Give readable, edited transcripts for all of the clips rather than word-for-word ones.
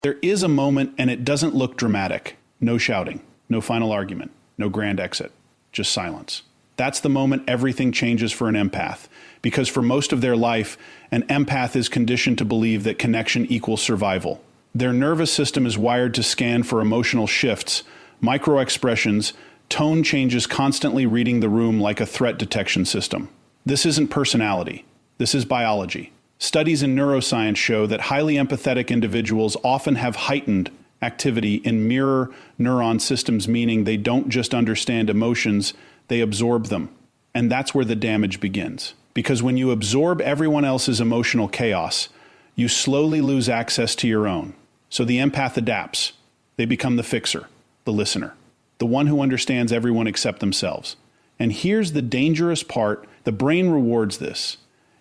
There is a moment, and it doesn't look dramatic. No shouting, no final argument, no grand exit, just silence. That's the moment everything changes for an empath, because for most of their life, an empath is conditioned to believe that connection equals survival. Their nervous system is wired to scan for emotional shifts, micro-expressions, tone changes, constantly reading the room like a threat detection system. This isn't personality. This is biology. Studies in neuroscience show that highly empathetic individuals often have heightened activity in mirror neuron systems, meaning they don't just understand emotions, they absorb them. And that's where the damage begins. Because when you absorb everyone else's emotional chaos, you slowly lose access to your own. So the empath adapts. They become the fixer, the listener, the one who understands everyone except themselves. And here's the dangerous part: the brain rewards this.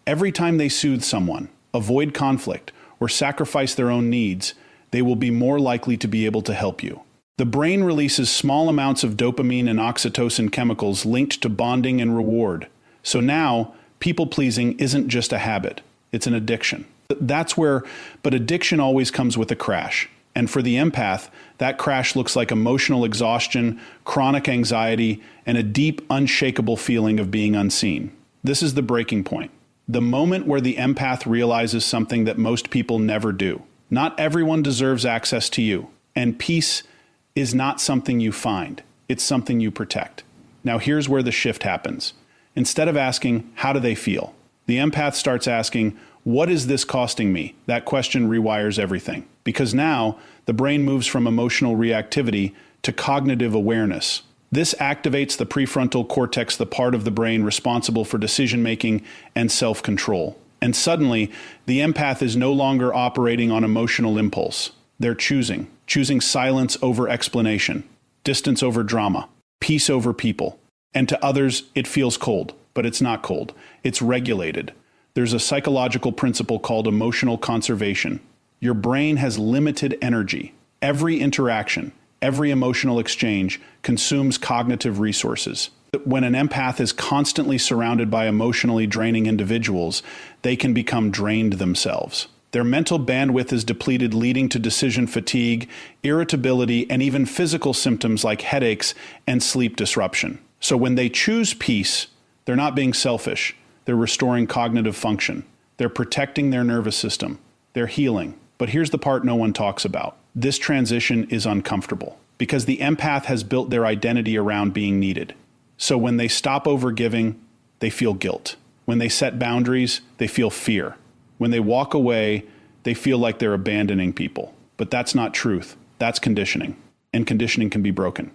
Every time they soothe someone, avoid conflict, or sacrifice their own needs, they will be more likely to be able to help you. The brain releases small amounts of dopamine and oxytocin chemicals linked to bonding and reward. So now, people-pleasing isn't just a habit, it's an addiction. But addiction always comes with a crash. And for the empath, that crash looks like emotional exhaustion, chronic anxiety, and a deep, unshakable feeling of being unseen. This is the breaking point. The moment where the empath realizes something that most people never do. Not everyone deserves access to you, and peace is not something you find, it's something you protect. Now here's where the shift happens. Instead of asking, how do they feel? The empath starts asking, what is this costing me? That question rewires everything. Because now, the brain moves from emotional reactivity to cognitive awareness. This activates the prefrontal cortex, the part of the brain responsible for decision-making and self-control. And suddenly, the empath is no longer operating on emotional impulse. They're choosing silence over explanation, distance over drama, peace over people. And to others, it feels cold, but it's not cold. It's regulated. There's a psychological principle called emotional conservation. Your brain has limited energy. Every interaction, every emotional exchange consumes cognitive resources. When an empath is constantly surrounded by emotionally draining individuals, they can become drained themselves. Their mental bandwidth is depleted, leading to decision fatigue, irritability, and even physical symptoms like headaches and sleep disruption. So when they choose peace, they're not being selfish. They're restoring cognitive function. They're protecting their nervous system. They're healing. But here's the part no one talks about. This transition is uncomfortable because the empath has built their identity around being needed. So when they stop overgiving, they feel guilt. When they set boundaries, they feel fear. When they walk away, they feel like they're abandoning people. But that's not truth. That's conditioning. And conditioning can be broken.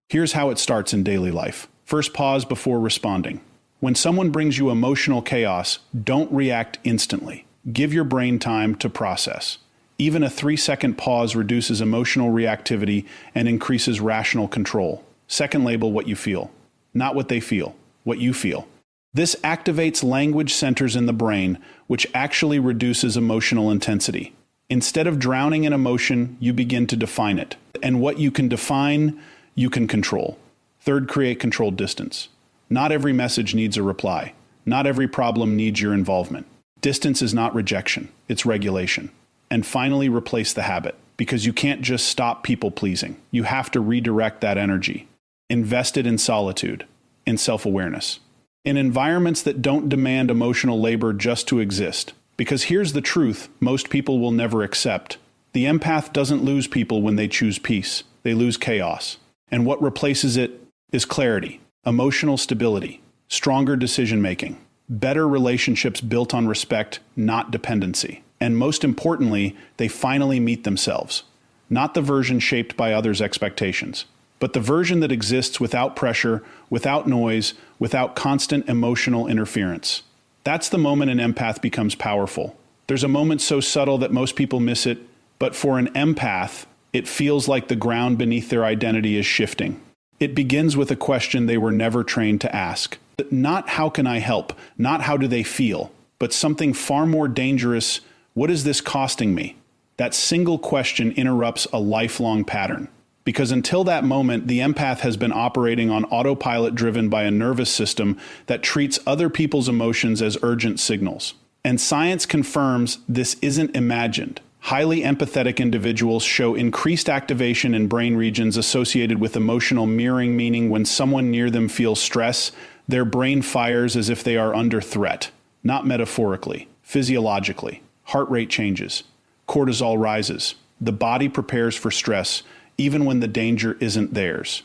Here's how it starts in daily life. First, pause before responding. When someone brings you emotional chaos, don't react instantly. Give your brain time to process. Even a 3-second pause reduces emotional reactivity and increases rational control. Second, label what you feel. Not what they feel, what you feel. This activates language centers in the brain, which actually reduces emotional intensity. Instead of drowning in emotion, you begin to define it. And what you can define, you can control. Third, create controlled distance. Not every message needs a reply. Not every problem needs your involvement. Distance is not rejection, it's regulation. And finally, replace the habit, because you can't just stop people pleasing. You have to redirect that energy. Invest it in solitude, in self-awareness, in environments that don't demand emotional labor just to exist. Because here's the truth most people will never accept. The empath doesn't lose people when they choose peace. They lose chaos. And what replaces it is clarity, emotional stability, stronger decision-making, better relationships built on respect, not dependency. And most importantly, they finally meet themselves. Not the version shaped by others' expectations, but the version that exists without pressure, without noise, without constant emotional interference. That's the moment an empath becomes powerful. There's a moment so subtle that most people miss it, but for an empath, it feels like the ground beneath their identity is shifting. It begins with a question they were never trained to ask. Not how can I help, not how do they feel, but something far more dangerous: what is this costing me? That single question interrupts a lifelong pattern. Because until that moment, the empath has been operating on autopilot driven by a nervous system that treats other people's emotions as urgent signals. And science confirms this isn't imagined. Highly empathetic individuals show increased activation in brain regions associated with emotional mirroring, meaning when someone near them feels stress, their brain fires as if they are under threat, not metaphorically, physiologically. Heart rate changes. Cortisol rises. The body prepares for stress, even when the danger isn't theirs.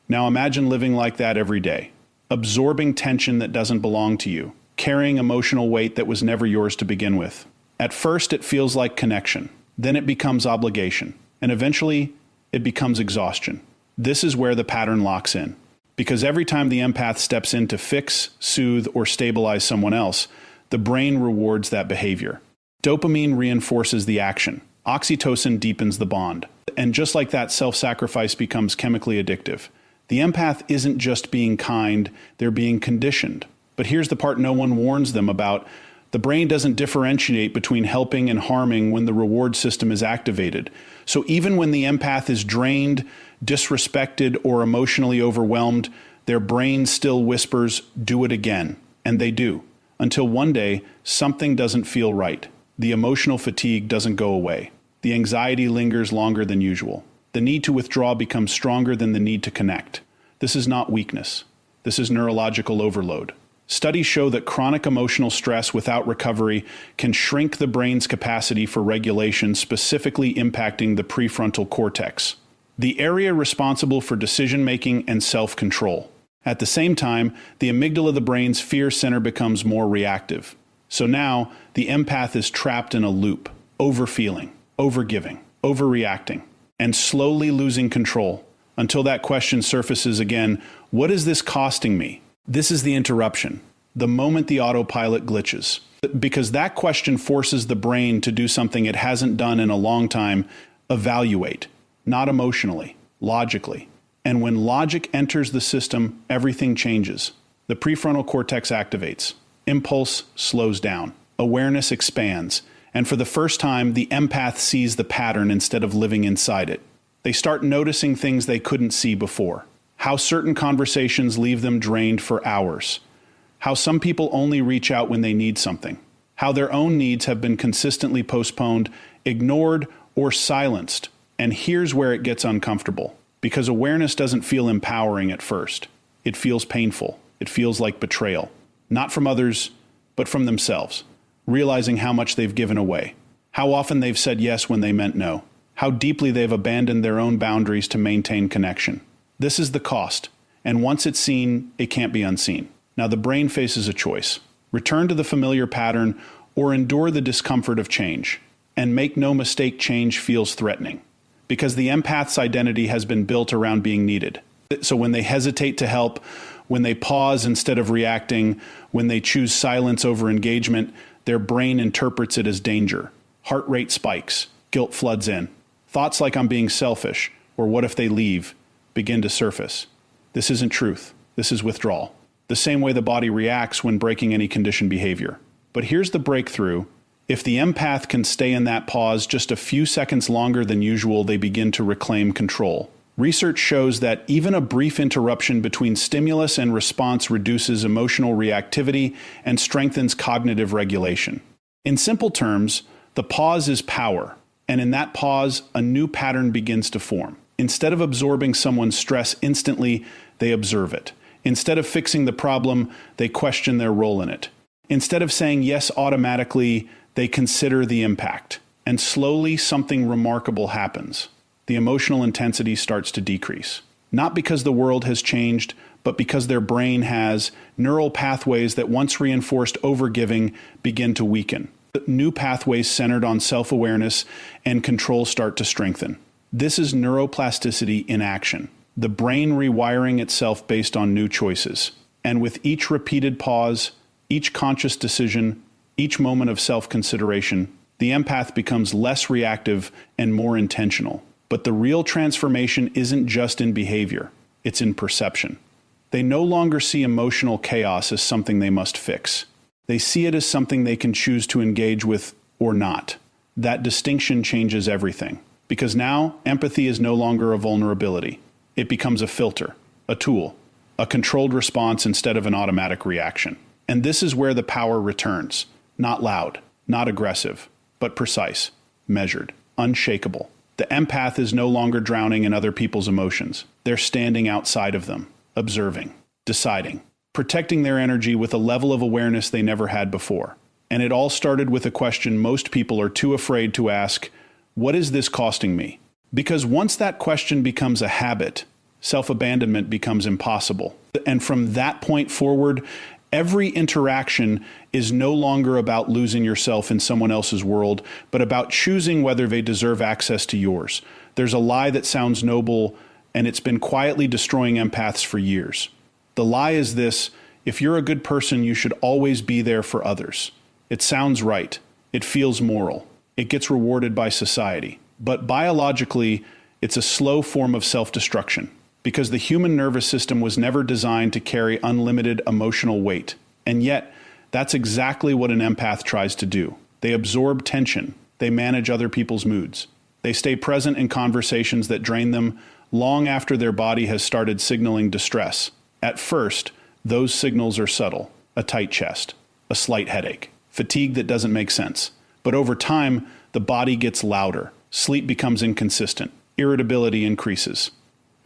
Now imagine living like that every day, absorbing tension that doesn't belong to you, carrying emotional weight that was never yours to begin with. At first, it feels like connection. Then it becomes obligation. And eventually, it becomes exhaustion. This is where the pattern locks in. Because every time the empath steps in to fix, soothe, or stabilize someone else, the brain rewards that behavior. Dopamine reinforces the action. Oxytocin deepens the bond. And just like that, self-sacrifice becomes chemically addictive. The empath isn't just being kind, they're being conditioned. But here's the part no one warns them about. The brain doesn't differentiate between helping and harming when the reward system is activated. So even when the empath is drained, disrespected, or emotionally overwhelmed, their brain still whispers, "Do it again." And they do. Until one day, something doesn't feel right. The emotional fatigue doesn't go away. The anxiety lingers longer than usual. The need to withdraw becomes stronger than the need to connect. This is not weakness. This is neurological overload. Studies show that chronic emotional stress without recovery can shrink the brain's capacity for regulation, specifically impacting the prefrontal cortex, the area responsible for decision-making and self-control. At the same time, the amygdala of the brain's fear center becomes more reactive. So now, the empath is trapped in a loop, overfeeling, overgiving, overreacting, and slowly losing control, until that question surfaces again: what is this costing me? This is the interruption, the moment the autopilot glitches. Because that question forces the brain to do something it hasn't done in a long time: evaluate, not emotionally, logically. And when logic enters the system, everything changes. The prefrontal cortex activates. Impulse slows down. Awareness expands. And for the first time, the empath sees the pattern instead of living inside it. They start noticing things they couldn't see before. How certain conversations leave them drained for hours. How some people only reach out when they need something. How their own needs have been consistently postponed, ignored, or silenced. And here's where it gets uncomfortable. Because awareness doesn't feel empowering at first. It feels painful. It feels like betrayal. Not from others, but from themselves. Realizing how much they've given away. How often they've said yes when they meant no. How deeply they've abandoned their own boundaries to maintain connection. This is the cost, and once it's seen, it can't be unseen. Now the brain faces a choice: return to the familiar pattern or endure the discomfort of change. And make no mistake, change feels threatening, because the empath's identity has been built around being needed. So when they hesitate to help, when they pause instead of reacting, when they choose silence over engagement, their brain interprets it as danger. Heart rate spikes, guilt floods in. Thoughts like "I'm being selfish," or "what if they leave," begin to surface. This isn't truth. This is withdrawal. The same way the body reacts when breaking any conditioned behavior. But here's the breakthrough. If the empath can stay in that pause just a few seconds longer than usual, they begin to reclaim control. Research shows that even a brief interruption between stimulus and response reduces emotional reactivity and strengthens cognitive regulation. In simple terms, the pause is power. And in that pause, a new pattern begins to form. Instead of absorbing someone's stress instantly, they observe it. Instead of fixing the problem, they question their role in it. Instead of saying yes automatically, they consider the impact. And slowly, something remarkable happens. The emotional intensity starts to decrease. Not because the world has changed, but because their brain has. Neural pathways that once reinforced overgiving begin to weaken. New pathways centered on self-awareness and control start to strengthen. This is neuroplasticity in action, the brain rewiring itself based on new choices. And with each repeated pause, each conscious decision, each moment of self-consideration, the empath becomes less reactive and more intentional. But the real transformation isn't just in behavior, it's in perception. They no longer see emotional chaos as something they must fix. They see it as something they can choose to engage with or not. That distinction changes everything. Because now, empathy is no longer a vulnerability. It becomes a filter, a tool, a controlled response instead of an automatic reaction. And this is where the power returns. Not loud, not aggressive, but precise. measured, unshakable. The empath is no longer drowning in other people's emotions. They're standing outside of them, observing, deciding, protecting their energy with a level of awareness they never had before. And it all started with a question most people are too afraid to ask: what is this costing me? Because once that question becomes a habit, self-abandonment becomes impossible. And from that point forward, every interaction is no longer about losing yourself in someone else's world, but about choosing whether they deserve access to yours. There's a lie that sounds noble, and it's been quietly destroying empaths for years. The lie is this: if you're a good person, you should always be there for others. It sounds right. It feels moral. It gets rewarded by society. But biologically, it's a slow form of self-destruction, because the human nervous system was never designed to carry unlimited emotional weight. And yet, that's exactly what an empath tries to do. They absorb tension. They manage other people's moods. They stay present in conversations that drain them long after their body has started signaling distress. At first, those signals are subtle: a tight chest, a slight headache, fatigue that doesn't make sense. But over time, the body gets louder. Sleep becomes inconsistent. Irritability increases.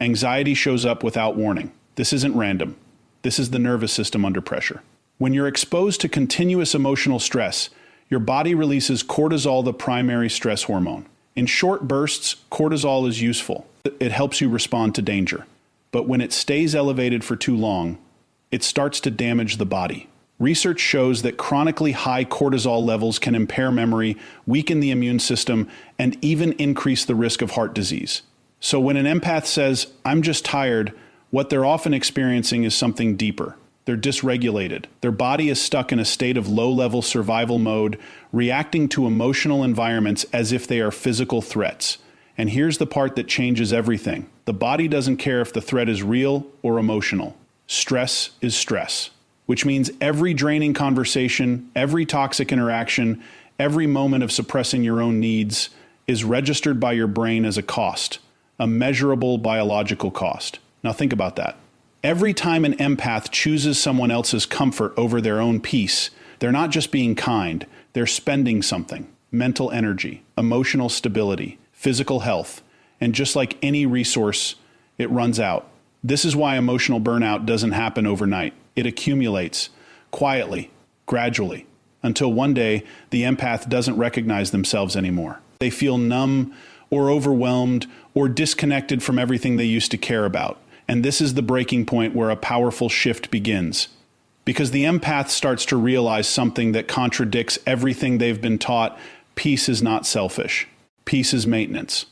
Anxiety shows up without warning. This isn't random. This is the nervous system under pressure. When you're exposed to continuous emotional stress, your body releases cortisol, the primary stress hormone. In short bursts, cortisol is useful. It helps you respond to danger. But when it stays elevated for too long, it starts to damage the body. Research shows that chronically high cortisol levels can impair memory, weaken the immune system, and even increase the risk of heart disease. So when an empath says, "I'm just tired," what they're often experiencing is something deeper. They're dysregulated. Their body is stuck in a state of low-level survival mode, reacting to emotional environments as if they are physical threats. And here's the part that changes everything. The body doesn't care if the threat is real or emotional. Stress is stress, which means every draining conversation, every toxic interaction, every moment of suppressing your own needs is registered by your brain as a cost, a measurable biological cost. Now think about that. Every time an empath chooses someone else's comfort over their own peace, they're not just being kind, they're spending something: mental energy, emotional stability, physical health, and just like any resource, it runs out. This is why emotional burnout doesn't happen overnight. It accumulates, quietly, gradually, until one day the empath doesn't recognize themselves anymore. They feel numb or overwhelmed or disconnected from everything they used to care about. And this is the breaking point where a powerful shift begins. Because the empath starts to realize something that contradicts everything they've been taught: peace is not selfish. Peace is maintenance.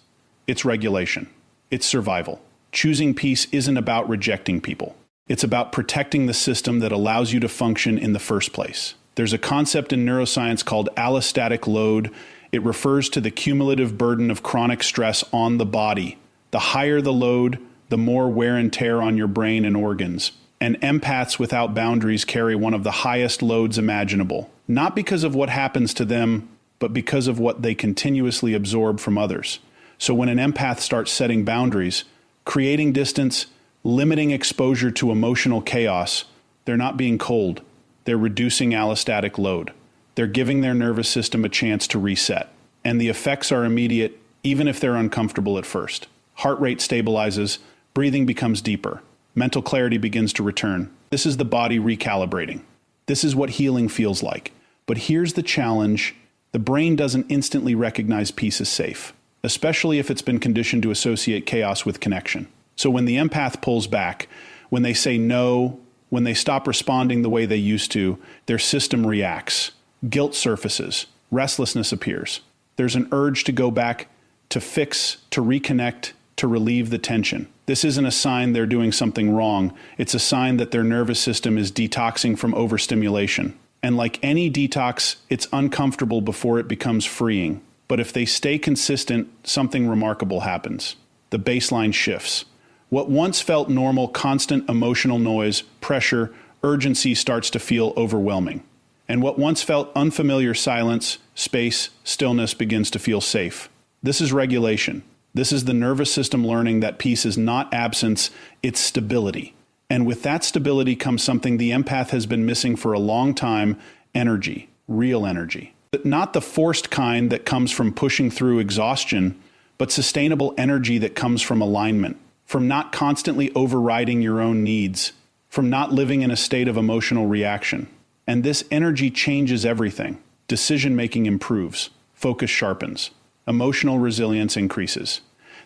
It's regulation. It's survival. Choosing peace isn't about rejecting people. It's about protecting the system that allows you to function in the first place. There's a concept in neuroscience called allostatic load. It refers to the cumulative burden of chronic stress on the body. The higher the load, the more wear and tear on your brain and organs. And empaths without boundaries carry one of the highest loads imaginable, not because of what happens to them, but because of what they continuously absorb from others. So when an empath starts setting boundaries, creating distance, limiting exposure to emotional chaos, they're not being cold. They're reducing allostatic load. They're giving their nervous system a chance to reset. And the effects are immediate, even if they're uncomfortable at first. Heart rate stabilizes, breathing becomes deeper, mental clarity begins to return. This is the body recalibrating. This is what healing feels like. But here's the challenge: the brain doesn't instantly recognize peace as safe, especially if it's been conditioned to associate chaos with connection. So when the empath pulls back, when they say no, when they stop responding the way they used to, their system reacts. Guilt surfaces. Restlessness appears. There's an urge to go back, to fix, to reconnect, to relieve the tension. This isn't a sign they're doing something wrong. It's a sign that their nervous system is detoxing from overstimulation. And like any detox, it's uncomfortable before it becomes freeing. But if they stay consistent, something remarkable happens. The baseline shifts. What once felt normal, constant emotional noise, pressure, urgency starts to feel overwhelming. And what once felt unfamiliar silence, space, stillness begins to feel safe. This is regulation. This is the nervous system learning that peace is not absence, it's stability. And with that stability comes something the empath has been missing for a long time: energy, real energy. Not the forced kind that comes from pushing through exhaustion, but sustainable energy that comes from alignment, from not constantly overriding your own needs, from not living in a state of emotional reaction. And this energy changes everything. Decision-making improves, focus sharpens, emotional resilience increases.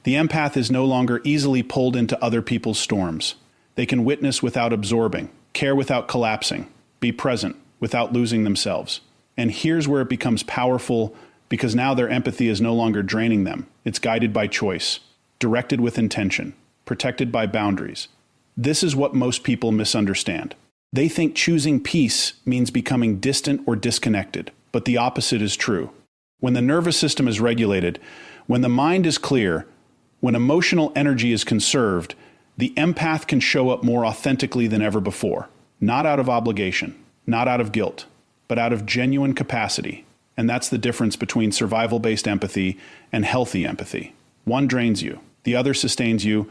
The empath is no longer easily pulled into other people's storms. They can witness without absorbing, care without collapsing, be present without losing themselves. And here's where it becomes powerful, because now their empathy is no longer draining them. It's guided by choice, directed with intention, protected by boundaries. This is what most people misunderstand. They think choosing peace means becoming distant or disconnected, but the opposite is true. When the nervous system is regulated, when the mind is clear, when emotional energy is conserved, the empath can show up more authentically than ever before. Not out of obligation, not out of guilt, but out of genuine capacity. And that's the difference between survival-based empathy and healthy empathy. One drains you, the other sustains you.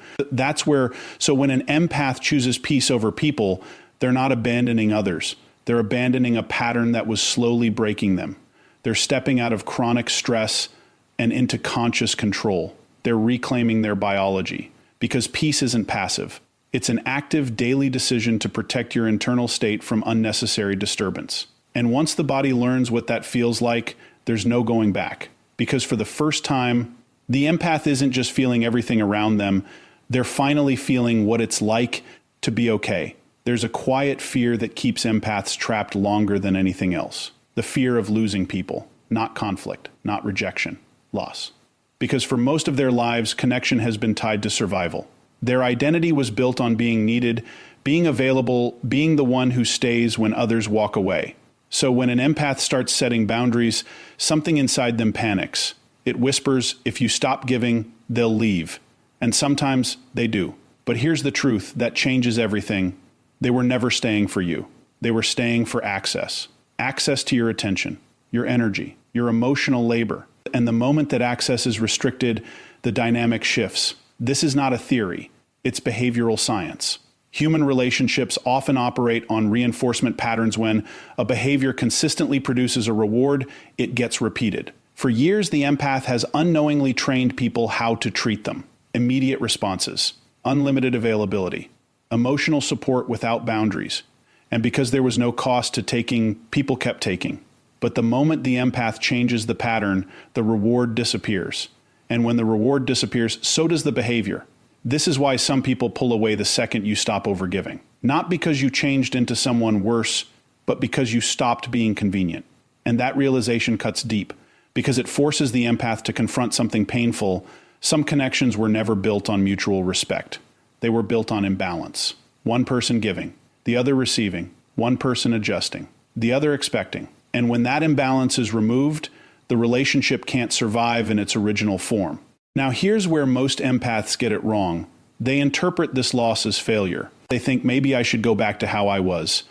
So when an empath chooses peace over people, they're not abandoning others. They're abandoning a pattern that was slowly breaking them. They're stepping out of chronic stress and into conscious control. They're reclaiming their biology, because peace isn't passive. It's an active daily decision to protect your internal state from unnecessary disturbance. And once the body learns what that feels like, there's no going back. Because for the first time, the empath isn't just feeling everything around them, they're finally feeling what it's like to be okay. There's a quiet fear that keeps empaths trapped longer than anything else. The fear of losing people, not conflict, not rejection, loss. Because for most of their lives, connection has been tied to survival. Their identity was built on being needed, being available, being the one who stays when others walk away. So when an empath starts setting boundaries, something inside them panics. It whispers, if you stop giving, they'll leave. And sometimes they do. But here's the truth that changes everything. They were never staying for you. They were staying for access. Access to your attention, your energy, your emotional labor. And the moment that access is restricted, the dynamic shifts. This is not a theory. It's behavioral science. Human relationships often operate on reinforcement patterns. When a behavior consistently produces a reward, it gets repeated. For years, the empath has unknowingly trained people how to treat them. Immediate responses, unlimited availability, emotional support without boundaries. And because there was no cost to taking, people kept taking. But the moment the empath changes the pattern, the reward disappears. And when the reward disappears, so does the behavior. This is why some people pull away the second you stop overgiving. Not because you changed into someone worse, but because you stopped being convenient. And that realization cuts deep, because it forces the empath to confront something painful. Some connections were never built on mutual respect. They were built on imbalance. One person giving, the other receiving, one person adjusting, the other expecting. And when that imbalance is removed, the relationship can't survive in its original form. Now here's where most empaths get it wrong. They interpret this loss as failure. They think maybe I should go back to how I was.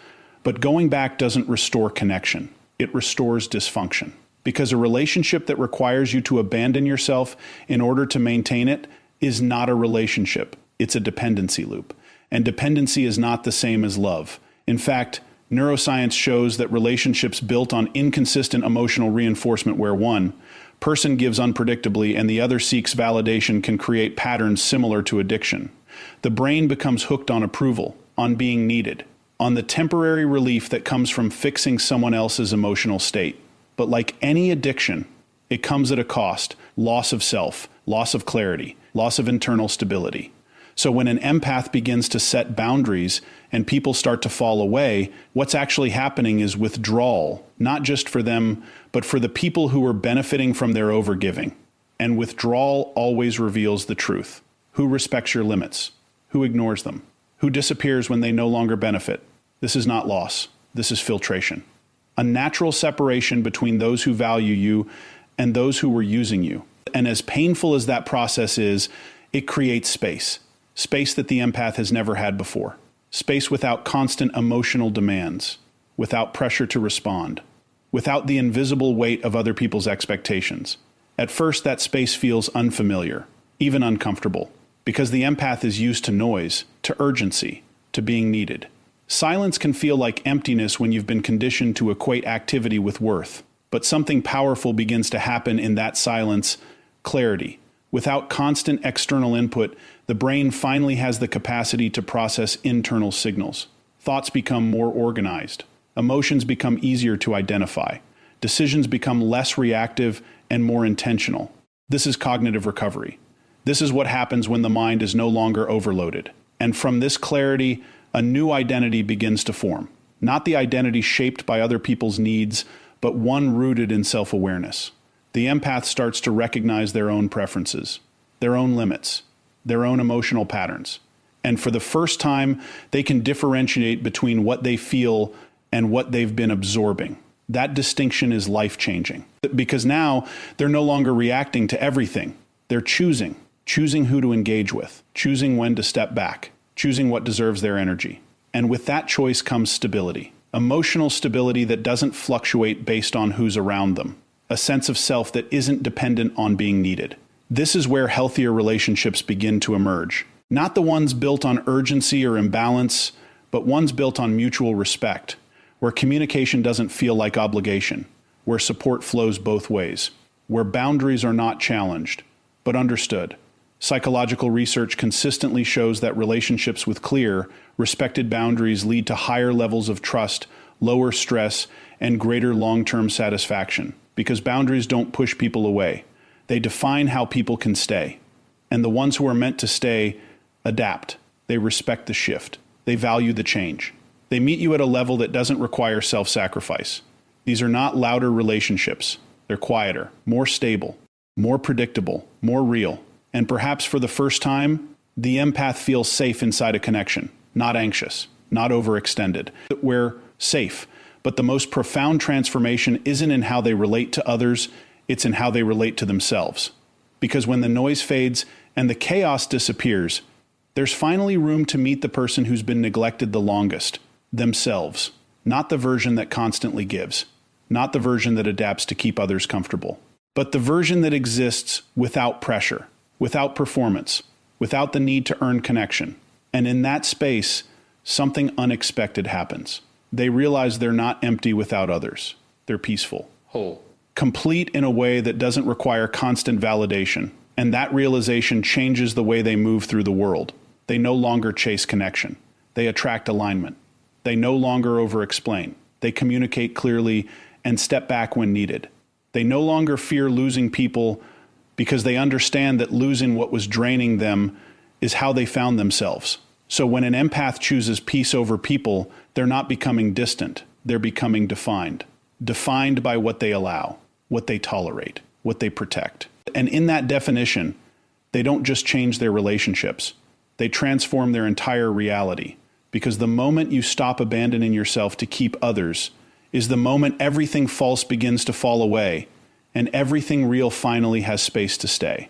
But going back doesn't restore connection. It restores dysfunction. Because a relationship that requires you to abandon yourself in order to maintain it is not a relationship. It's a dependency loop. And dependency is not the same as love. In fact, neuroscience shows that relationships built on inconsistent emotional reinforcement, where one person gives unpredictably and the other seeks validation, can create patterns similar to addiction. The brain becomes hooked on approval, on being needed, on the temporary relief that comes from fixing someone else's emotional state. But like any addiction, it comes at a cost: loss of self, loss of clarity, loss of internal stability. So when an empath begins to set boundaries and people start to fall away, what's actually happening is withdrawal, not just for them, but for the people who are benefiting from their overgiving. And withdrawal always reveals the truth. Who respects your limits? Who ignores them? Who disappears when they no longer benefit? This is not loss. This is filtration. A natural separation between those who value you and those who were using you. And as painful as that process is, it creates space. Space that the empath has never had before. Space without constant emotional demands, without pressure to respond, without the invisible weight of other people's expectations. At first, that space feels unfamiliar, even uncomfortable, because the empath is used to noise, to urgency, to being needed. Silence can feel like emptiness when you've been conditioned to equate activity with worth. But something powerful begins to happen in that silence: clarity. Without constant external input, the brain finally has the capacity to process internal signals. Thoughts become more organized. Emotions become easier to identify. Decisions become less reactive and more intentional. This is cognitive recovery. This is what happens when the mind is no longer overloaded. And from this clarity, a new identity begins to form. Not the identity shaped by other people's needs, but one rooted in self-awareness. The empath starts to recognize their own preferences, their own limits, their own emotional patterns. And for the first time, they can differentiate between what they feel and what they've been absorbing. That distinction is life-changing. Because now, they're no longer reacting to everything. They're choosing who to engage with, choosing when to step back, choosing what deserves their energy. And with that choice comes stability. Emotional stability that doesn't fluctuate based on who's around them. A sense of self that isn't dependent on being needed. This is where healthier relationships begin to emerge. Not the ones built on urgency or imbalance, but ones built on mutual respect, where communication doesn't feel like obligation, where support flows both ways, where boundaries are not challenged, but understood. Psychological research consistently shows that relationships with clear, respected boundaries lead to higher levels of trust, lower stress, and greater long-term satisfaction. Because boundaries don't push people away. They define how people can stay. And the ones who are meant to stay adapt. They respect the shift. They value the change. They meet you at a level that doesn't require self-sacrifice. These are not louder relationships. They're quieter, more stable, more predictable, more real. And perhaps for the first time, the empath feels safe inside a connection, not anxious, not overextended. We're safe. But the most profound transformation isn't in how they relate to others, it's in how they relate to themselves. Because when the noise fades and the chaos disappears, there's finally room to meet the person who's been neglected the longest, themselves. Not the version that constantly gives, not the version that adapts to keep others comfortable, but the version that exists without pressure, without performance, without the need to earn connection. And in that space, something unexpected happens. They realize they're not empty without others. They're peaceful. Whole. Complete in a way that doesn't require constant validation. And that realization changes the way they move through the world. They no longer chase connection. They attract alignment. They no longer over-explain. They communicate clearly and step back when needed. They no longer fear losing people because they understand that losing what was draining them is how they found themselves. So when an empath chooses peace over people, they're not becoming distant, they're becoming defined. Defined by what they allow, what they tolerate, what they protect. And in that definition, they don't just change their relationships, they transform their entire reality. Because the moment you stop abandoning yourself to keep others is the moment everything false begins to fall away, and everything real finally has space to stay.